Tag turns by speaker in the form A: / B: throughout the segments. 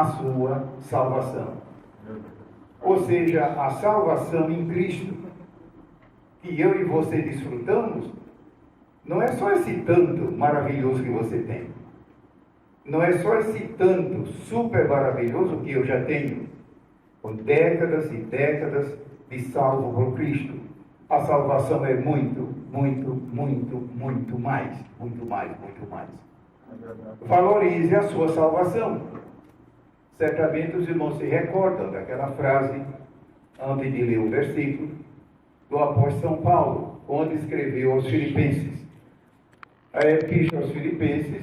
A: a sua salvação. Ou seja, a salvação em Cristo, que eu e você desfrutamos, não é só esse tanto maravilhoso que você tem. Não é só esse tanto super maravilhoso que eu já tenho, com décadas e décadas de salvo por Cristo. A salvação é muito, muito, muito, muito mais. Muito mais, muito mais. Valorize a sua salvação. Certamente os irmãos se recordam daquela frase, antes de ler o versículo, do apóstolo São Paulo, onde escreveu aos Filipenses. A epístola aos Filipenses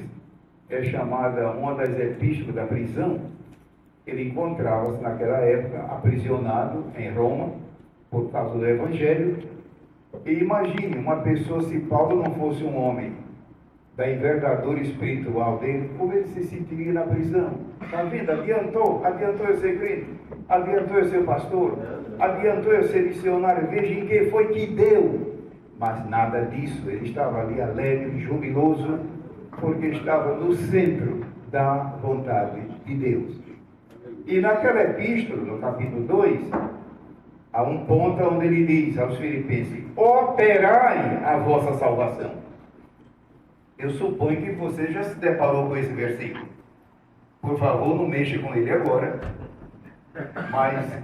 A: é chamada uma das epístolas da prisão. Ele encontrava-se naquela época aprisionado em Roma por causa do Evangelho. E imagine uma pessoa, se Paulo não fosse um homem da envergadura espiritual dele, como ele se sentiria na prisão? Está vendo? Adiantou eu ser crente, adiantou eu ser pastor, adiantou eu ser missionário. Veja em que foi que deu. Mas nada disso, ele estava ali alegre, jubiloso, porque estava no centro da vontade de Deus. E naquela epístola, no capítulo 2, há um ponto onde ele diz aos Filipenses: operai a vossa salvação. Eu suponho que você já se deparou com esse versículo. Por favor, não mexa com ele agora. Mas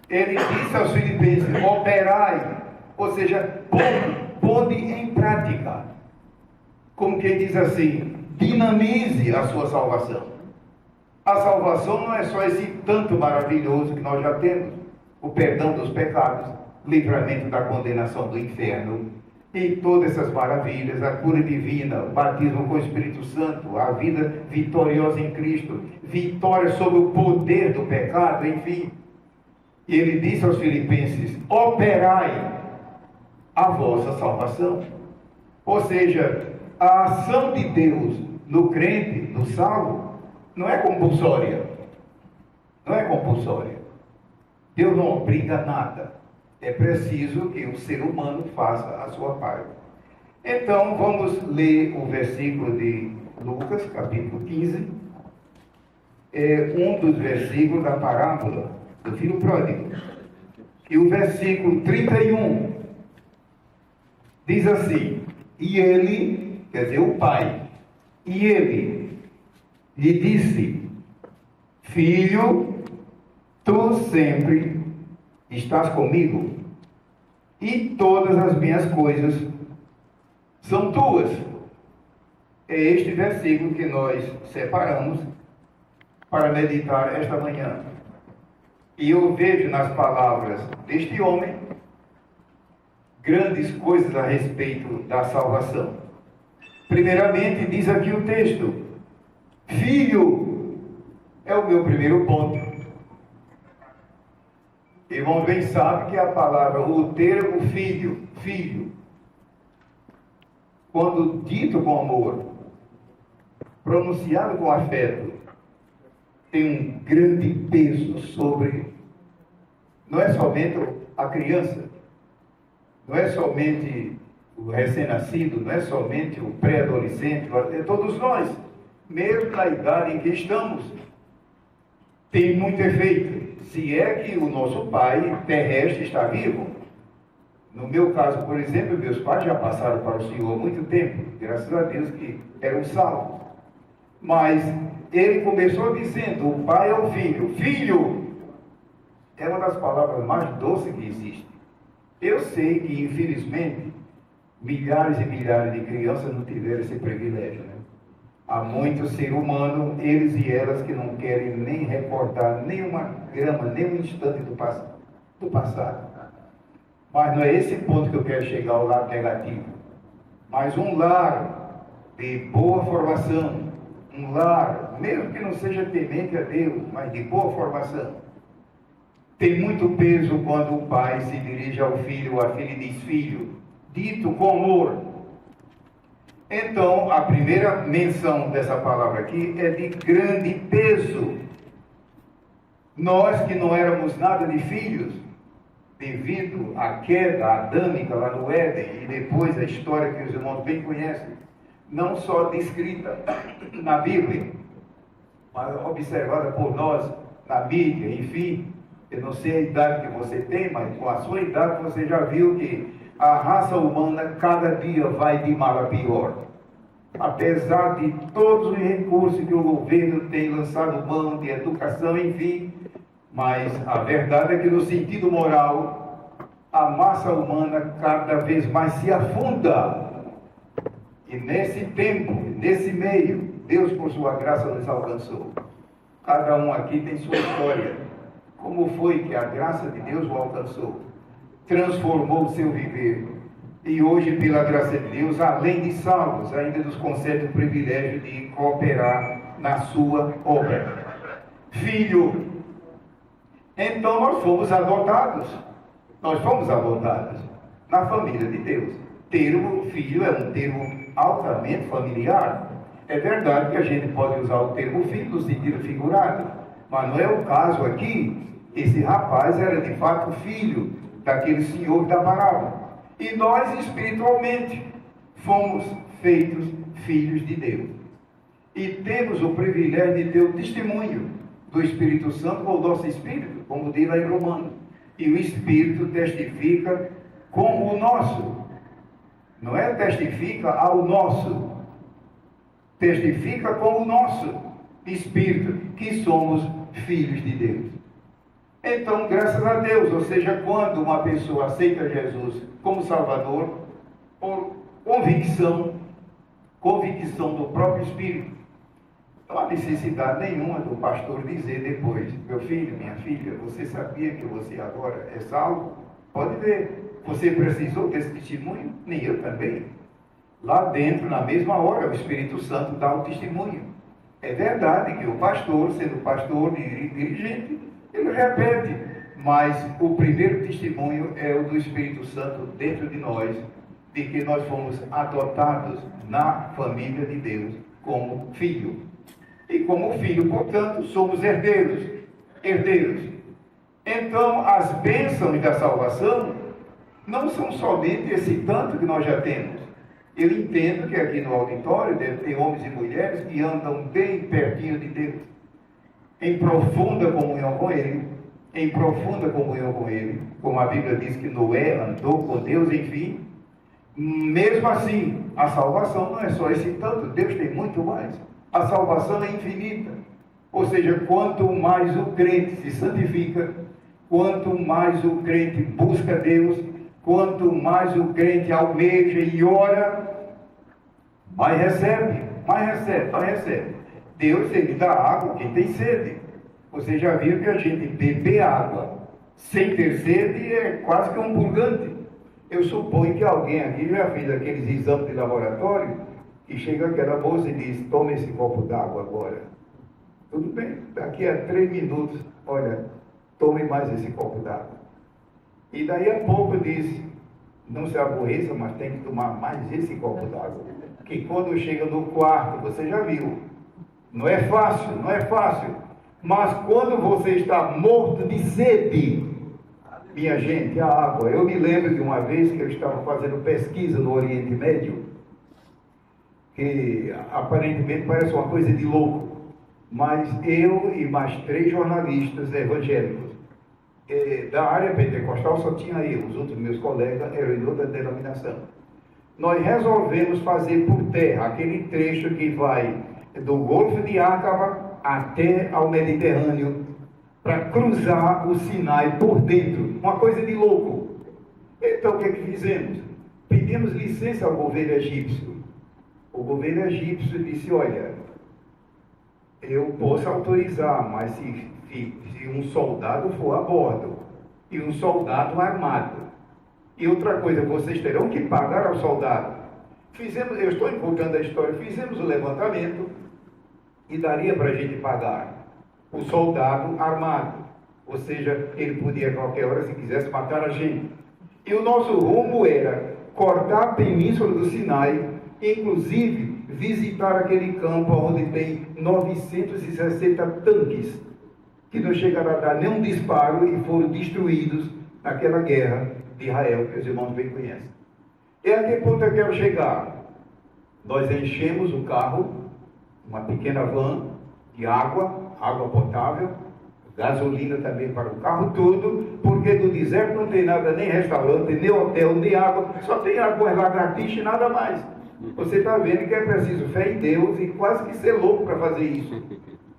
A: ele disse aos Filipenses: operai, ou seja, põe em prática. Como quem diz assim, dinamize a sua salvação. A salvação não é só esse tanto maravilhoso que nós já temos: o perdão dos pecados, livramento da condenação do inferno, e todas essas maravilhas, a cura divina, o batismo com o Espírito Santo, a vida vitoriosa em Cristo, vitória sobre o poder do pecado, enfim. E ele disse aos Filipenses: operai a vossa salvação. Ou seja, a ação de Deus no crente, no salvo, não é compulsória. Não é compulsória. Deus não obriga nada. É preciso que o ser humano faça a sua parte. Então, vamos ler o versículo de Lucas, capítulo 15. É um dos versículos da parábola do filho pródigo. E o versículo 31 diz assim: e ele, quer dizer, o pai, e ele lhe disse: filho, tu sempre estás comigo, e todas as minhas coisas são tuas. É este versículo que nós separamos para meditar esta manhã. E eu vejo nas palavras deste homem grandes coisas a respeito da salvação. Primeiramente, diz aqui o texto: filho, é o meu primeiro ponto. Irmão, bem sabe que a palavra, o termo filho, quando dito com amor, pronunciado com afeto, tem um grande peso sobre, não é somente a criança, não é somente o recém-nascido, não é somente o pré-adolescente, é todos nós, mesmo na idade em que estamos, tem muito efeito. Se é que o nosso pai terrestre está vivo. No meu caso, por exemplo, meus pais já passaram para o Senhor há muito tempo, graças a Deus que eram salvos. Mas ele começou dizendo: o pai ao filho. Filho é uma das palavras mais doces que existe. Eu sei que, infelizmente, milhares e milhares de crianças não tiveram esse privilégio, né? Há muito ser humano, eles e elas, que não querem nem recordar nem uma grama, nem um instante do passado. Mas não é esse ponto que eu quero chegar, ao lado negativo. Mas um lar de boa formação, um lar, mesmo que não seja temente a Deus, mas de boa formação, tem muito peso quando o pai se dirige ao filho ou a filha e diz: filho, dito com amor. Então, a primeira menção dessa palavra aqui é de grande peso. Nós que não éramos nada de filhos, devido à queda adâmica lá no Éden, e depois a história que os irmãos bem conhecem, não só descrita na Bíblia, observada por nós na mídia, enfim. Eu não sei a idade que você tem, mas com a sua idade você já viu que a raça humana cada dia vai de mal a pior. Apesar de todos os recursos que o governo tem lançado mão de educação, enfim, mas a verdade é que no sentido moral, a massa humana cada vez mais se afunda. E nesse tempo, nesse meio, Deus por sua graça nos alcançou. Cada um aqui tem sua história. Como foi que a graça de Deus o alcançou? Transformou o seu viver. E hoje, pela graça de Deus, além de salvos, ainda nos concede o privilégio de cooperar na sua obra. Filho. Então nós fomos adotados. Nós fomos adotados na família de Deus. Termo filho é um termo altamente familiar. É verdade que a gente pode usar o termo filho no sentido figurado, mas não é o caso aqui. Esse rapaz era de fato filho daquele senhor da parábola. E nós, espiritualmente, fomos feitos filhos de Deus. E temos o privilégio de ter o testemunho do Espírito Santo com o nosso espírito, como diz lá em Romanos. E o Espírito testifica com o nosso. Não é testifica ao nosso. Testifica com o nosso espírito, que somos filhos de Deus. Então, graças a Deus, ou seja, quando uma pessoa aceita Jesus como Salvador, por convicção do próprio Espírito, não há necessidade nenhuma do pastor dizer depois: meu filho, minha filha, você sabia que você agora é salvo? Pode ver, você precisou desse testemunho? Nem eu também. Lá dentro, na mesma hora, o Espírito Santo dá o testemunho. É verdade que o pastor, sendo pastor e dirigente, ele repete, mas o primeiro testemunho é o do Espírito Santo dentro de nós, de que nós fomos adotados na família de Deus como filho. E como filho, portanto, somos herdeiros. Então, as bênçãos da salvação não são somente esse tanto que nós já temos. Eu entendo que aqui no auditório deve ter homens e mulheres que andam bem pertinho de Deus, em profunda comunhão com Ele, como a Bíblia diz que Noé andou com Deus, enfim. Mesmo assim, a salvação não é só esse tanto, Deus tem muito mais. A salvação é infinita. Ou seja, quanto mais o crente se santifica, quanto mais o crente busca Deus, quanto mais o crente almeja e ora, mais recebe. Deus, ele dá água a quem tem sede. Você já viu que a gente beber água sem ter sede é quase que um purgante. Eu suponho que alguém aqui já fez aqueles exames de laboratório e chega aquela moça e diz: tome esse copo d'água agora. Tudo bem, daqui a 3 minutos, olha, tome mais esse copo d'água. E daí a pouco diz: não se aborreça, mas tem que tomar mais esse copo d'água. Que quando chega no quarto, você já viu, não é fácil. Mas quando você está morto de sede, minha gente, a água. Eu me lembro de uma vez que eu estava fazendo pesquisa no Oriente Médio, que aparentemente parece uma coisa de louco, mas eu e mais 3 jornalistas evangélicos da área pentecostal, só tinha eu, os outros meus colegas eram de outra denominação. Nós resolvemos fazer por terra aquele trecho que vai do Golfo de Acaba até ao Mediterrâneo, para cruzar o Sinai por dentro, uma coisa de louco. Então o que fizemos? Pedimos licença ao governo egípcio. O governo egípcio disse: olha, eu posso autorizar, mas se um soldado for a bordo, e um soldado armado, e outra coisa, vocês terão que pagar ao soldado. Eu estou contando a história, fizemos o levantamento, e daria para a gente pagar o soldado armado, ou seja, ele podia a qualquer hora, se quisesse, matar a gente. E o nosso rumo era cortar a península do Sinai, inclusive visitar aquele campo onde tem 960 tanques, que não chegaram a dar nenhum disparo e foram destruídos naquela guerra de Israel, que os irmãos bem conhecem. E a que ponto eu quero chegar? Nós enchemos o carro, uma pequena van, de água, água potável, gasolina também para o carro, tudo, porque no deserto não tem nada, nem restaurante, nem hotel, nem água, só tem água lagartixa e nada mais. Você está vendo que é preciso fé em Deus e quase que ser louco para fazer isso.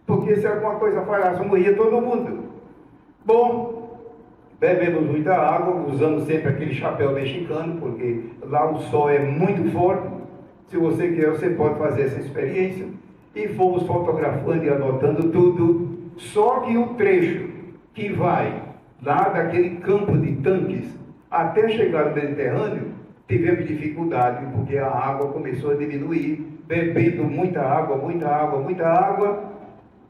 A: Porque se alguma coisa falhasse, morria todo mundo. Bom, bebemos muita água, usando sempre aquele chapéu mexicano, porque lá o sol é muito forte. Se você quer, você pode fazer essa experiência. E fomos fotografando e anotando tudo. Só que o trecho que vai lá daquele campo de tanques até chegar no Mediterrâneo, tivemos dificuldade, porque a água começou a diminuir, bebendo muita água, muita água, muita água.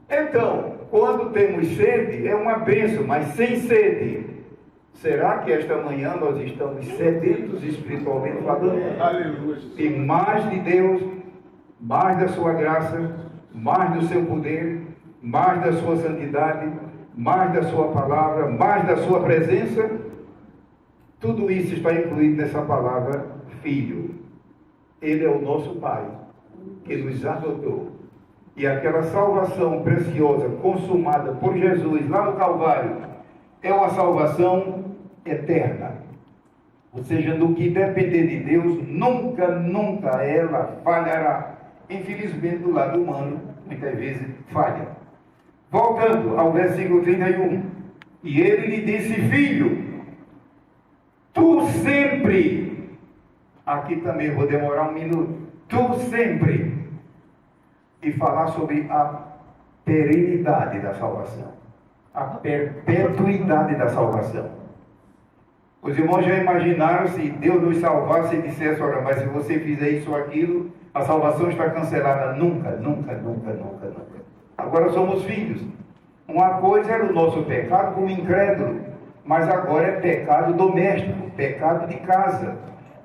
A: Então, quando temos sede, é uma bênção, mas sem sede. Será que esta manhã nós estamos sedentos espiritualmente falando?
B: Aleluia.
A: E mais de Deus, mais da sua graça, mais do seu poder, mais da sua santidade, mais da sua palavra, mais da sua presença? Tudo isso está incluído nessa palavra filho. Ele é o nosso Pai, que nos adotou. E aquela salvação preciosa, consumada por Jesus lá no Calvário, é uma salvação eterna. Ou seja, no que depender de Deus, nunca ela falhará. Infelizmente, do lado humano, muitas vezes falha. Voltando ao versículo 31. E ele lhe disse: filho, tu sempre, aqui também vou demorar um minuto, tu sempre, e falar sobre a perenidade da salvação, a perpetuidade da salvação. Os irmãos já imaginaram se Deus nos salvasse e dissesse: olha, mas se você fizer isso ou aquilo, a salvação está cancelada? Nunca. Agora somos filhos. Uma coisa era o nosso pecado como incrédulo, mas agora é pecado doméstico, pecado de casa.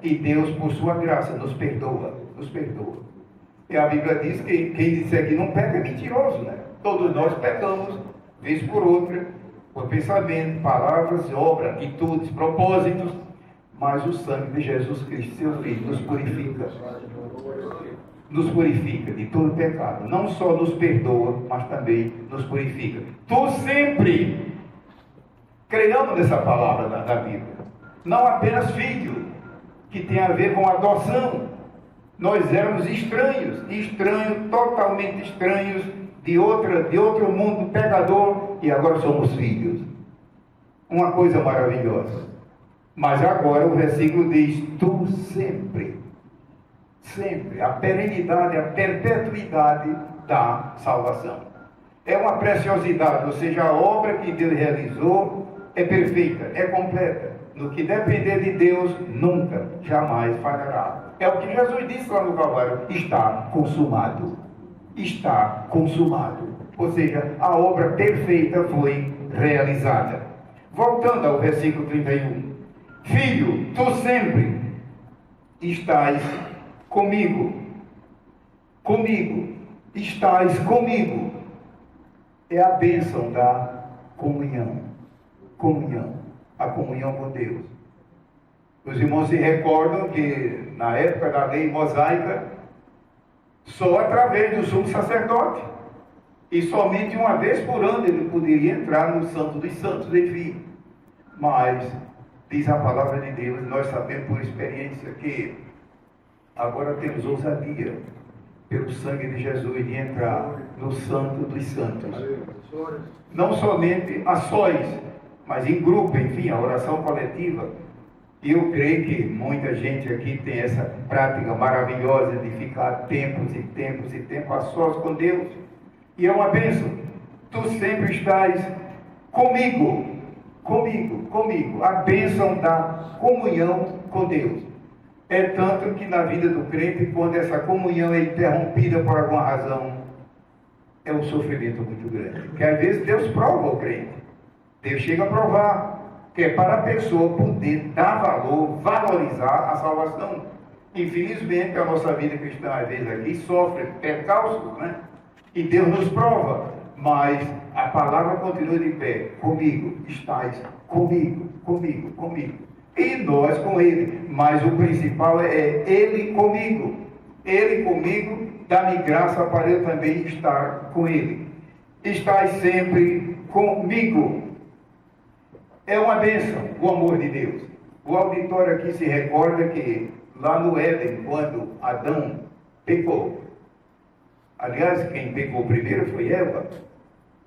A: E Deus, por sua graça, nos perdoa. E a Bíblia diz que quem disser que não peca é mentiroso, né? Todos nós pecamos, vez por outra, por pensamento, palavras, obras, atitudes, propósitos. Mas o sangue de Jesus Cristo, seu Filho, nos purifica. Nos purifica de todo pecado. Não só nos perdoa, mas também nos purifica. Tu sempre... Creiamos nessa palavra da Bíblia. Não apenas filho, que tem a ver com adoção. Nós éramos estranhos, totalmente estranhos, de outro mundo, pecador, e agora somos filhos. Uma coisa maravilhosa. Mas agora o versículo diz: tu sempre, a perenidade, a perpetuidade da salvação. É uma preciosidade, ou seja, a obra que Deus realizou é perfeita, é completa. No que depender de Deus, nunca, jamais falhará. É o que Jesus disse lá no Calvário: está consumado. Está consumado. Ou seja, a obra perfeita foi realizada. Voltando ao versículo 31. Filho, tu sempre estás comigo. Estás comigo. É a bênção da comunhão. A comunhão com Deus. Os irmãos se recordam que na época da lei mosaica, só através do sumo sacerdote, e somente uma vez por ano ele poderia entrar no Santo dos Santos, enfim. Mas diz a palavra de Deus, nós sabemos por experiência que agora temos ousadia pelo sangue de Jesus de entrar no Santo dos Santos. Não somente a sós, mas em grupo, enfim, a oração coletiva. E eu creio que muita gente aqui tem essa prática maravilhosa de ficar tempos e tempos a sós com Deus. E é uma bênção. Tu sempre estás comigo. A bênção da comunhão com Deus. É tanto que na vida do crente, quando essa comunhão é interrompida por alguma razão, é um sofrimento muito grande. Porque às vezes Deus prova o crente. Deus chega a provar, que é para a pessoa poder dar valor, valorizar a salvação. Infelizmente, a nossa vida cristã, às vezes, aqui sofre percalços, né? E Deus nos prova, mas a palavra continua de pé. Comigo, estás comigo. E nós com Ele. Mas o principal é Ele comigo. Ele comigo, dá-me graça para eu também estar com Ele. estás sempre comigo. É uma bênção o amor de Deus. O auditório aqui se recorda que lá no Éden, quando Adão pecou, aliás, quem pecou primeiro foi Eva,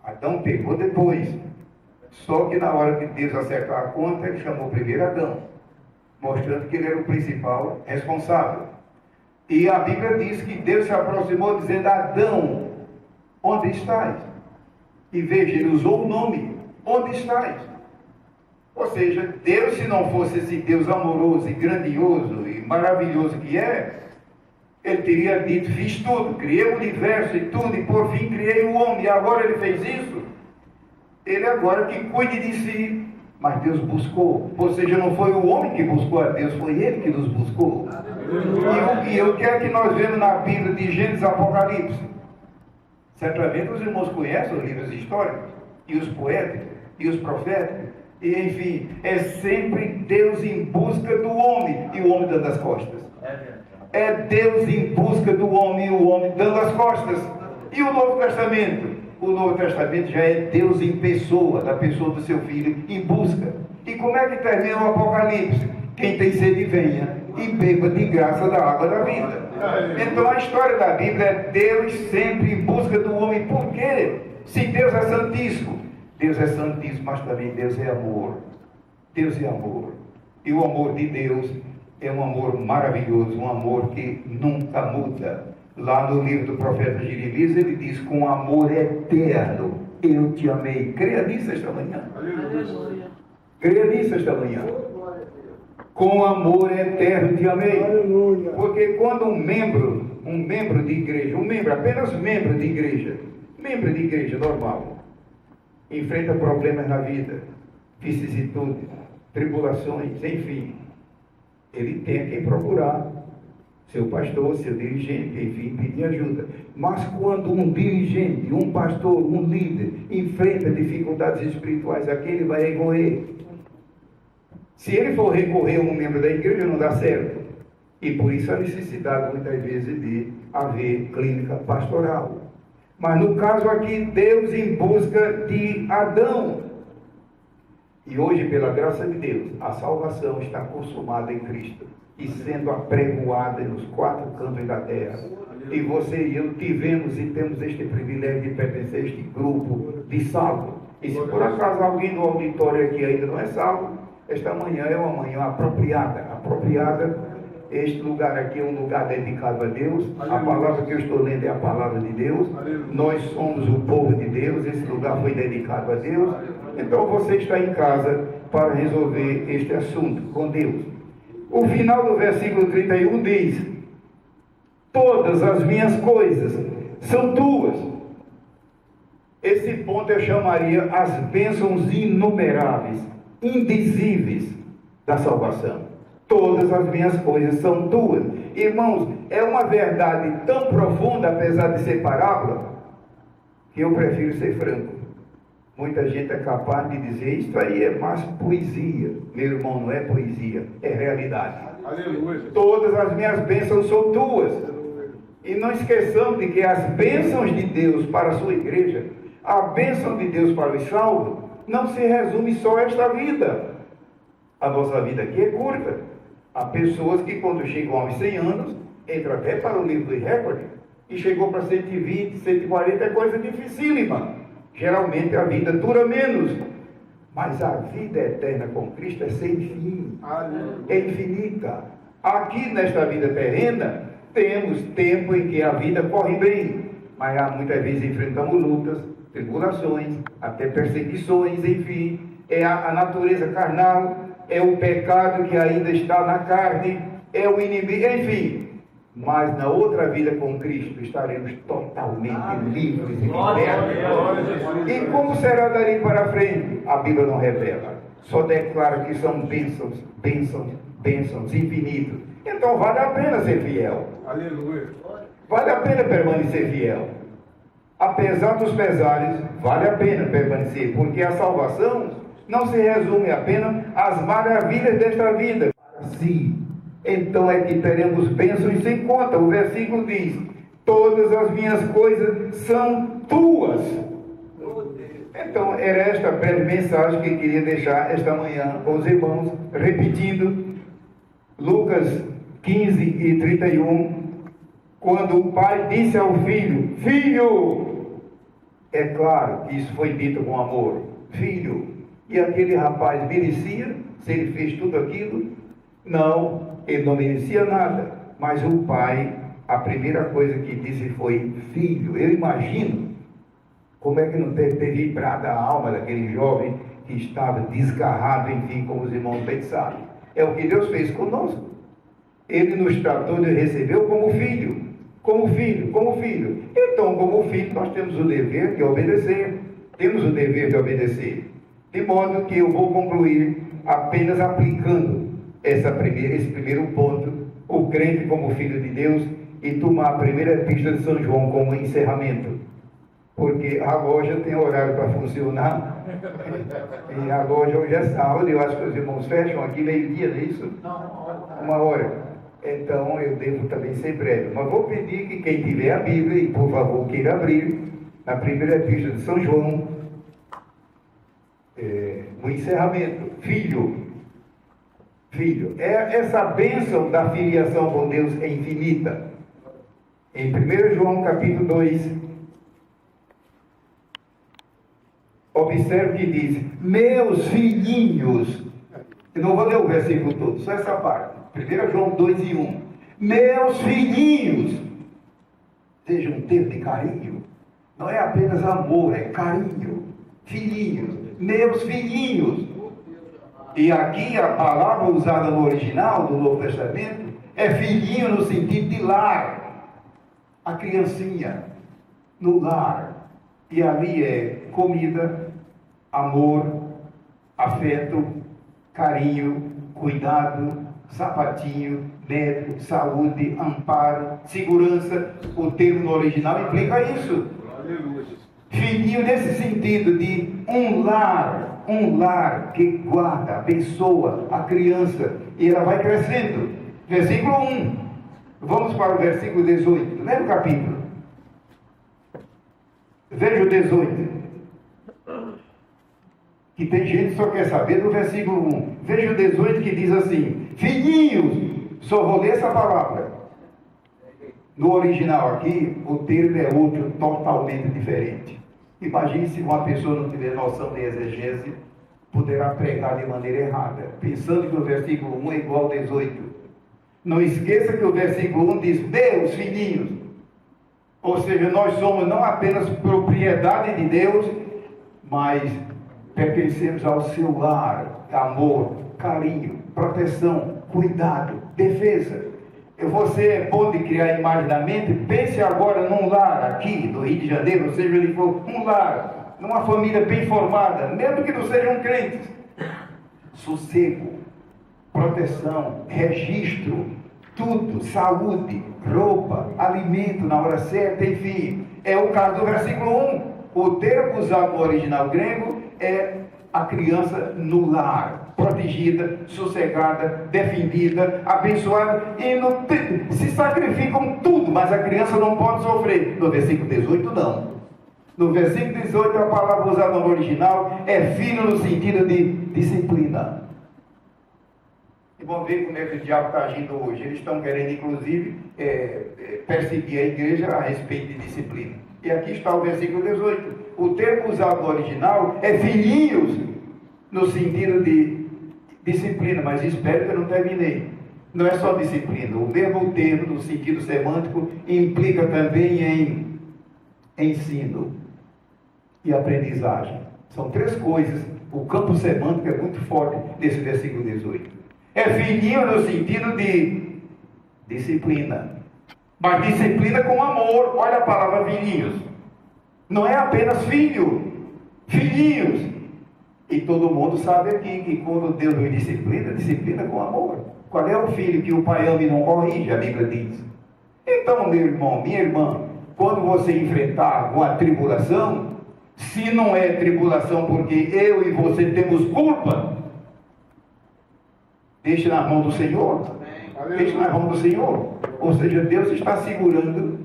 A: Adão pecou depois. Só que na hora de Deus acertar a conta, ele chamou primeiro Adão, mostrando que ele era o principal responsável. E a Bíblia diz que Deus se aproximou dizendo: Adão, onde estás? E veja, ele usou o nome, onde estás? Ou seja, Deus, se não fosse esse Deus amoroso e grandioso e maravilhoso que é, ele teria dito: fiz tudo, criei o universo e tudo, e por fim criei o homem, e agora ele fez isso? Ele agora que cuide de si. Mas Deus buscou, ou seja, não foi o homem que buscou a Deus, foi ele que nos buscou. E o que é que nós vemos na Bíblia de Gênesis e Apocalipse? Certamente os irmãos conhecem os livros históricos, e os poéticos, e os proféticos, e enfim, é sempre Deus em busca do homem, e o homem dando as costas. É Deus em busca do homem, e o homem dando as costas. E o Novo Testamento? O Novo Testamento já é Deus em pessoa, da pessoa do seu Filho, em busca. E como é que termina o Apocalipse? Quem tem sede, venha e beba de graça da água da vida. Então a história da Bíblia é Deus sempre em busca do homem. Por quê? Se Deus é santíssimo, mas também Deus é amor. Deus é amor. E o amor de Deus é um amor maravilhoso, um amor que nunca muda. Lá no livro do profeta Jeremias, ele diz: com amor eterno eu te amei. Creia nisso esta manhã. Aleluia. Creia nisso esta manhã. Com amor eterno te amei. Aleluia. Porque quando um membro de igreja, apenas membro de igreja normal, enfrenta problemas na vida, vicissitudes, tribulações, enfim, ele tem a quem procurar. Seu pastor, seu dirigente, enfim, pedir ajuda. Mas quando um dirigente, um pastor, um líder enfrenta dificuldades espirituais, a quem ele vai recorrer? Se ele for recorrer a um membro da igreja, não dá certo. E por isso a necessidade, muitas vezes, de haver clínica pastoral. Mas no caso aqui, Deus em busca de Adão. E hoje, pela graça de Deus, a salvação está consumada em Cristo e sendo apregoada nos quatro cantos da terra. E você e eu tivemos e temos este privilégio de pertencer a este grupo de salvos. E se por acaso alguém do auditório aqui ainda não é salvo, esta manhã é uma manhã apropriada. Este lugar aqui é um lugar dedicado a Deus. A palavra que eu estou lendo é a palavra de Deus. Nós somos o povo de Deus. Esse lugar foi dedicado a Deus. Então você está em casa para resolver este assunto com Deus. O final do versículo 31 diz: todas as minhas coisas são tuas. Esse ponto eu chamaria as bênçãos inumeráveis, indizíveis da salvação. Todas as minhas coisas são tuas. Irmãos, é uma verdade tão profunda, apesar de ser parábola, que eu prefiro ser franco. Muita gente é capaz de dizer: isso aí é mais poesia. Meu irmão, não é poesia, é realidade. Aleluia. Todas as minhas bênçãos são tuas. E não esqueçamos de que as bênçãos de Deus para a sua igreja, a bênção de Deus para os salvos, não se resume só a esta vida. A nossa vida aqui é curta. Há pessoas que quando chegam aos 100 anos, entram até para o livro de recorde, e chegou para 120, 140, é coisa dificílima. Geralmente a vida dura menos, mas a vida eterna com Cristo é sem fim, é infinita. Aqui nesta vida terrena, temos tempo em que a vida corre bem, mas muitas vezes enfrentamos lutas, tribulações, até perseguições, enfim, é a natureza carnal, é o pecado que ainda está na carne, é o inimigo, enfim. Mas na outra vida com Cristo estaremos totalmente livres e libertos. E como será dali para frente? A Bíblia não revela. Só declara que são bênçãos, bênçãos, bênçãos infinitos. Então vale a pena ser fiel. Aleluia. Vale a pena permanecer fiel. Apesar dos pesares, vale a pena permanecer. Porque a salvação não se resume apenas às maravilhas desta vida. Sim. Então é que teremos bênçãos sem conta. O versículo diz: todas as minhas coisas são tuas. Então, era esta breve mensagem que eu queria deixar esta manhã com os irmãos, repetindo Lucas 15 e 31, quando o pai disse ao filho: Filho! É claro que isso foi dito com amor. Filho! E aquele rapaz merecia, se ele fez tudo aquilo? Não, ele não merecia nada. Mas o pai, a primeira coisa que disse foi: Filho! Eu imagino como é que não deve ter vibrado a alma daquele jovem que estava desgarrado, enfim, como os irmãos bem sabem. É o que Deus fez conosco. Ele nos tratou e recebeu como filho. Como filho, como filho. Então, como filho, nós temos o dever de obedecer. Temos o dever de obedecer. De modo que eu vou concluir apenas aplicando esse primeiro ponto, o crente como filho de Deus, e tomar a primeira epístola de São João como encerramento. Porque a loja tem horário para funcionar. E a loja hoje é sábado, eu acho que os irmãos fecham aqui meio-dia, não é isso? Uma hora. Então eu devo também ser breve. Mas vou pedir que quem tiver a Bíblia, e por favor queira abrir, na primeira epístola de São João, o encerramento. Filho. Filho. Essa bênção da filiação com Deus é infinita. Em 1 João capítulo 2, observe o que diz: meus filhinhos. Eu não vou ler o versículo todo, só essa parte. 1 João 2 e 1. Meus filhinhos. Seja um termo de carinho. Não é apenas amor, é carinho. Filhinhos. Meus filhinhos. E aqui a palavra usada no original do Novo Testamento é filhinho no sentido de lar. A criancinha no lar. E ali é comida, amor, afeto, carinho, cuidado, sapatinho, neto, saúde, amparo, segurança. O termo no original implica isso. Filhinho nesse sentido de um lar que guarda, abençoa a criança e ela vai crescendo. Versículo 1. Vamos para o versículo 18. Lê o capítulo. Veja o 18. Que tem gente que só quer saber do versículo 1. Veja o 18 que diz assim: filhinhos, só vou ler essa palavra. No original aqui, o termo é outro, totalmente diferente. Imagine se uma pessoa não tiver noção de exegese, poderá pregar de maneira errada, pensando que o versículo 1 é igual ao 18. Não esqueça que o versículo 1 diz: meus filhinhos. Ou seja, nós somos não apenas propriedade de Deus, mas pertencemos ao seu lar, amor, carinho, proteção, cuidado, defesa. Você é bom de criar a imagem da mente. Pense agora num lar aqui do Rio de Janeiro, ou seja, ele for um lar, numa família bem formada, mesmo que não sejam crentes. Sossego, proteção, registro, tudo, saúde, roupa, alimento na hora certa, enfim. É o caso do versículo 1. O termo usado no original grego é a criança no lar, protegida, sossegada, defendida, abençoada, e se sacrificam tudo, mas a criança não pode sofrer. No versículo 18 não. No versículo 18 a palavra usada no original é filho no sentido de disciplina. E vamos ver como é que o diabo está agindo hoje. Eles estão querendo, inclusive, perseguir a igreja a respeito de disciplina. E aqui está o versículo 18. O termo usado no original é filhinhos, no sentido de disciplina, mas espero que eu não terminei. Não é só disciplina. O mesmo termo, no sentido semântico, implica também em ensino e aprendizagem. São três coisas. O campo semântico é muito forte nesse versículo 18. É filhinho no sentido de disciplina. Mas disciplina com amor. Olha a palavra filhinhos. Não é apenas filho. Filhinhos. E todo mundo sabe aqui que quando Deus nos disciplina, disciplina com amor. Qual é o filho que o pai ama e não corrige? A Bíblia diz. Então, meu irmão, minha irmã, quando você enfrentar alguma tribulação, se não é tribulação porque eu e você temos culpa, deixe na mão do Senhor. Deixe na mão do Senhor. Ou seja, Deus está segurando,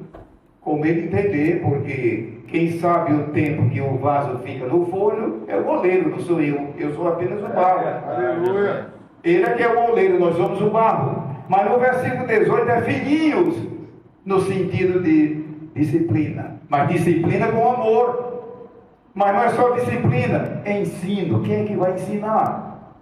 A: como ele entender, porque Quem sabe o tempo que o vaso fica no forno é o oleiro, não sou eu. Eu sou apenas o barro.
B: Aleluia.
A: Ele é que é o oleiro, nós somos o barro. Mas no versículo 18 é filhinhos, no sentido de disciplina. Mas disciplina com amor. Mas não é só disciplina, é ensino. Quem é que vai ensinar?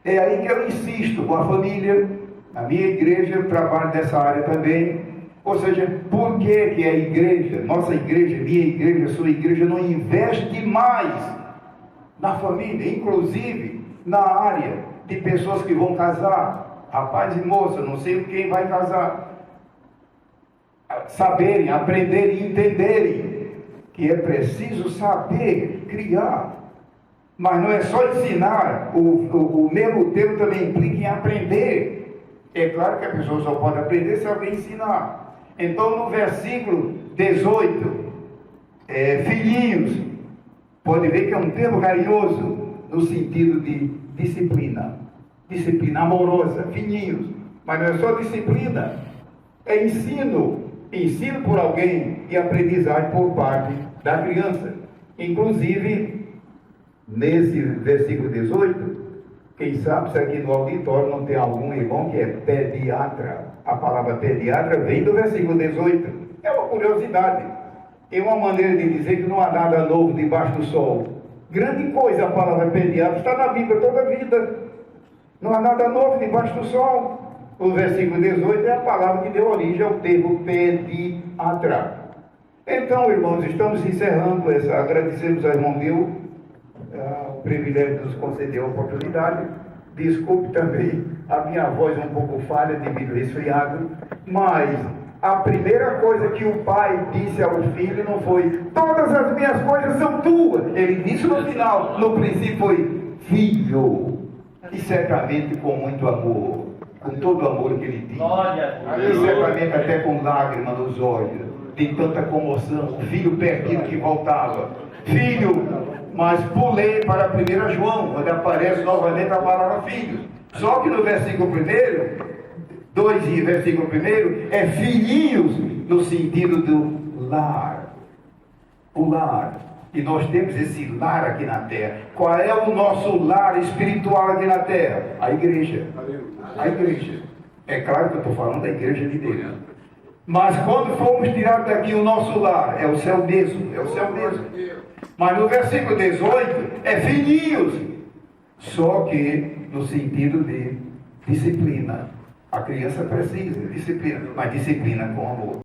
A: É aí que eu insisto com a família. Na minha igreja, eu trabalho nessa área também. Ou seja, por que a igreja, nossa igreja, minha igreja, sua igreja, não investe mais na família, inclusive na área de pessoas que vão casar, rapaz e moça, não sei quem vai casar, saberem, aprenderem, entenderem que é preciso saber criar, mas não é só ensinar, o mesmo tempo também implica em aprender. É claro que a pessoa só pode aprender se alguém ensinar. Então, no versículo 18, filhinhos, pode ver que é um termo carinhoso, no sentido de disciplina amorosa, filhinhos, mas não é só disciplina, é ensino por alguém e aprendizagem por parte da criança. Inclusive, nesse versículo 18, quem sabe se aqui no auditório não tem algum irmão que é pediatra. A palavra pediatra vem do versículo 18. É uma curiosidade. É uma maneira de dizer que não há nada novo debaixo do sol. Grande coisa a palavra pediatra. Está na Bíblia toda a vida. Não há nada novo debaixo do sol. O versículo 18 é a palavra que deu origem ao termo pediatra. Então, irmãos, estamos encerrando essa. Agradecemos ao irmão Bill o privilégio de nos conceder a oportunidade. Desculpe também a minha voz um pouco falha devido ao resfriado, mas a primeira coisa que o pai disse ao filho não foi: todas as minhas coisas são tuas. Ele disse no final, no princípio foi: filho, e certamente com muito amor, com todo o amor que ele tinha, e certamente até com lágrimas nos olhos, de tanta comoção, o filho perdido que voltava. Filho, mas pulei para 1 João, onde aparece novamente a palavra filhos. Só que no versículo 2 e versículo 1 é filhinhos no sentido do lar. O lar. E nós temos esse lar aqui na terra. Qual é o nosso lar espiritual aqui na terra? A igreja. A igreja. É claro que eu estou falando da igreja de Deus. Mas quando formos tirados daqui o nosso lar, é o céu mesmo. É o céu mesmo. Mas no versículo 18 é filhinhos. Só que no sentido de disciplina. A criança precisa de disciplina, mas disciplina com amor.